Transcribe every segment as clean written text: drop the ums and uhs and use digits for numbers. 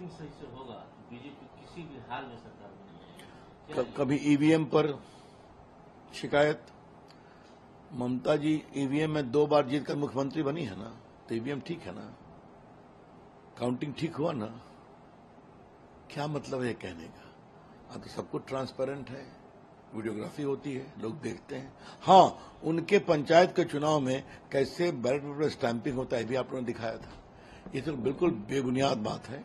Counting सही से होगा तो बीजेपी किसी भी हाल में सरकार बनेगी। कभी ईवीएम पर शिकायत, ममता जी ईवीएम में 2 बार जीतकर मुख्यमंत्री बनी है ना, तो ईवीएम ठीक है ना, काउंटिंग ठीक हुआ ना, क्या मतलब है कहने का? अब तो सब कुछ ट्रांसपेरेंट है, वीडियोग्राफी होती है, लोग देखते हैं। हाँ, उनके पंचायत के चुनाव में कैसे बैलेट पेपर पर स्टैंपिंग होता है भी आप लोगों ने दिखाया था। ये तो बिल्कुल बेबुनियाद बात है।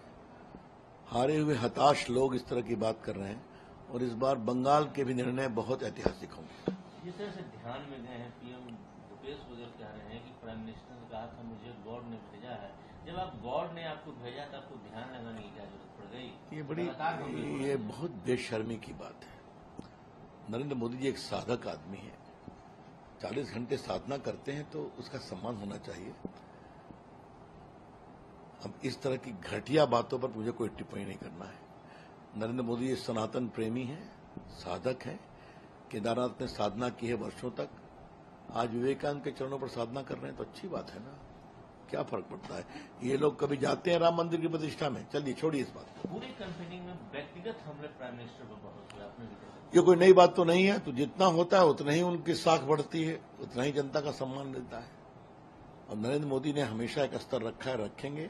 हारे हुए हताश लोग इस तरह की बात कर रहे हैं, और इस बार बंगाल के भी निर्णय बहुत ऐतिहासिक होंगे। जिस तरह से ध्यान में गए हैं, पीएम भूपेश बघेल कह रहे हैं कि प्राइम मिनिस्टर ने कहा था मुझे बोर्ड ने भेजा है। जब आप बोर्ड ने आपको भेजा तो आपको ध्यान लगाने की क्या जरूरत पड़ गई? ये बहुत बेशर्मी की बात है। नरेंद्र मोदी जी एक साधक आदमी है, 40 घंटे साधना करते हैं तो उसका सम्मान होना चाहिए। अब इस तरह की घटिया बातों पर मुझे कोई टिप्पणी नहीं करना है। नरेंद्र मोदी जी सनातन प्रेमी हैं, साधक हैं, केदारनाथ में साधना की है वर्षों तक, आज विवेकानंद के चरणों पर साधना कर रहे हैं तो अच्छी बात है ना, क्या फर्क पड़ता है? ये लोग कभी जाते हैं राम मंदिर की प्रतिष्ठा में? चलिए छोड़िए इस बात को। पूरी कैंपेनिंग में व्यक्तिगत हमले प्राइम मिनिस्टर पर बहुत हुए, आपने भी देखा। ये कोई नई बात तो नहीं है, तो जितना होता है उतना ही उनकी साख बढ़ती है, उतना ही जनता का सम्मान मिलता है। और नरेंद्र मोदी ने हमेशा एक स्तर रखा है, रखेंगे,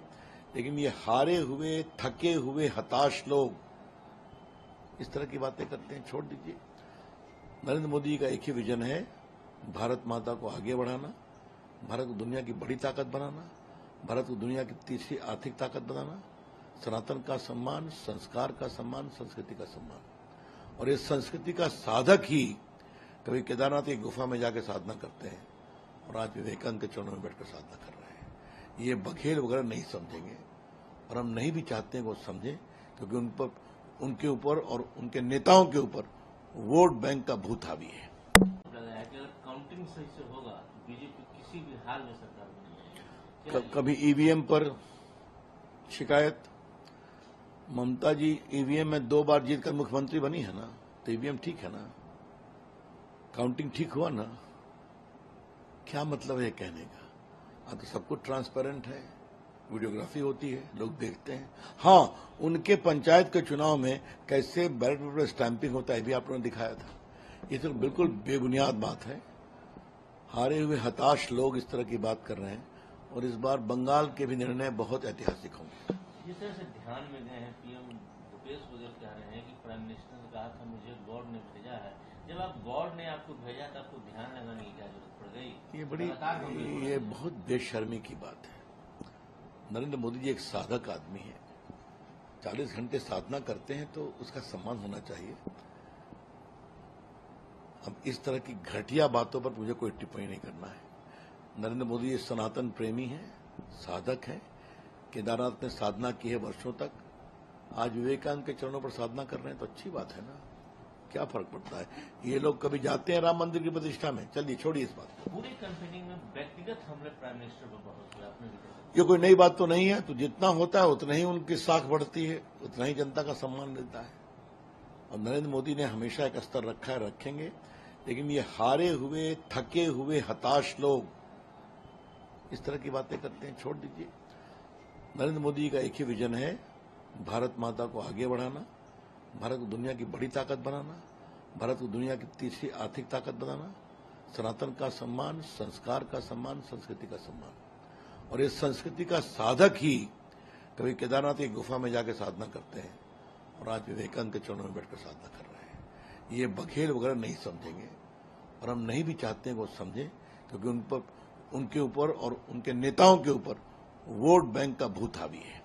लेकिन ये हारे हुए, थके हुए, हताश लोग इस तरह की बातें करते हैं, छोड़ दीजिए। नरेंद्र मोदी का एक ही विजन है, भारत माता को आगे बढ़ाना, भारत को दुनिया की बड़ी ताकत बनाना, भारत को दुनिया की तीसरी आर्थिक ताकत बनाना, सनातन का सम्मान, संस्कार का सम्मान, संस्कृति का सम्मान। और इस संस्कृति का साधक ही कभी केदारनाथ की गुफा में जाकर साधना करते हैं और आज विवेकानंद के चरणों में बैठकर साधना कर रहे हैं। ये बघेल वगैरह नहीं समझेंगे, और हम नहीं भी चाहते हैं कि वो समझें, क्योंकि उनके ऊपर और उनके नेताओं के ऊपर वोट बैंक का भूत हावी है। लगा है कि अगर काउंटिंग सही से होगा तो बीजेपी किसी भी हाल में सरकार बनेगी। कभी ईवीएम पर शिकायत, ममता जी ईवीएम में 2 बार जीतकर मुख्यमंत्री बनी है ना, तो ईवीएम ठीक है ना, काउंटिंग ठीक हुआ ना, क्या मतलब है कहने का? अब तो सब कुछ ट्रांसपेरेंट है, वीडियोग्राफी होती है, लोग देखते हैं। हाँ, उनके पंचायत के चुनाव में कैसे बैलेट पेपर पर स्टैंपिंग होता है भी आप लोगों ने दिखाया था। ये तो बिल्कुल बेबुनियाद बात है। हारे हुए हताश लोग इस तरह की बात कर रहे हैं, और इस बार बंगाल के भी निर्णय बहुत ऐतिहासिक होंगे। जिस तरह से ध्यान में गए हैं, पीएम भूपेश बघेल कह रहे हैं कि प्राइम मिनिस्टर ने कहा था मुझे बोर्ड ने भेजा है। जब आप बोर्ड ने आपको भेजा तो आपको ध्यान लगाने की क्या जरूरत पड़ गई? ये बहुत बेशर्मी की बात है। नरेंद्र मोदी जी एक साधक आदमी है, 40 घंटे साधना करते हैं तो उसका सम्मान होना चाहिए। अब इस तरह की घटिया बातों पर मुझे कोई टिप्पणी नहीं करना है। नरेंद्र मोदी जी सनातन प्रेमी हैं, साधक हैं, केदारनाथ में साधना की है वर्षों तक, आज विवेकानंद के चरणों पर साधना कर रहे हैं तो अच्छी बात है ना, क्या फर्क पड़ता है? ये लोग कभी जाते हैं राम मंदिर की प्रतिष्ठा में? चलिए छोड़िए इस बात को। पूरी कैंपेनिंग में व्यक्तिगत हमले प्राइम मिनिस्टर पर बहुत हुए, आपने भी देखा। ये कोई नई बात तो नहीं है, तो जितना होता है उतना ही उनकी साख बढ़ती है, उतना ही जनता का सम्मान मिलता है। और नरेंद्र मोदी ने हमेशा एक स्तर रखा है, रखेंगे, लेकिन ये हारे हुए, थके हुए, हताश लोग इस तरह की बातें करते हैं, छोड़ दीजिए। नरेंद्र मोदी का एक ही विजन है, भारत माता को आगे बढ़ाना, भारत को दुनिया की बड़ी ताकत बनाना, भारत को दुनिया की तीसरी आर्थिक ताकत बनाना, सनातन का सम्मान, संस्कार का सम्मान, संस्कृति का सम्मान। और इस संस्कृति का साधक ही कभी केदारनाथ की गुफा में जाकर साधना करते हैं और आज विवेकानंद के चरणों में बैठकर साधना कर रहे हैं। ये बघेल वगैरह नहीं समझेंगे, और हम नहीं भी चाहते हैं कि वो समझें, क्योंकि उनके ऊपर और उनके नेताओं के ऊपर वोट बैंक का भूत हावी है।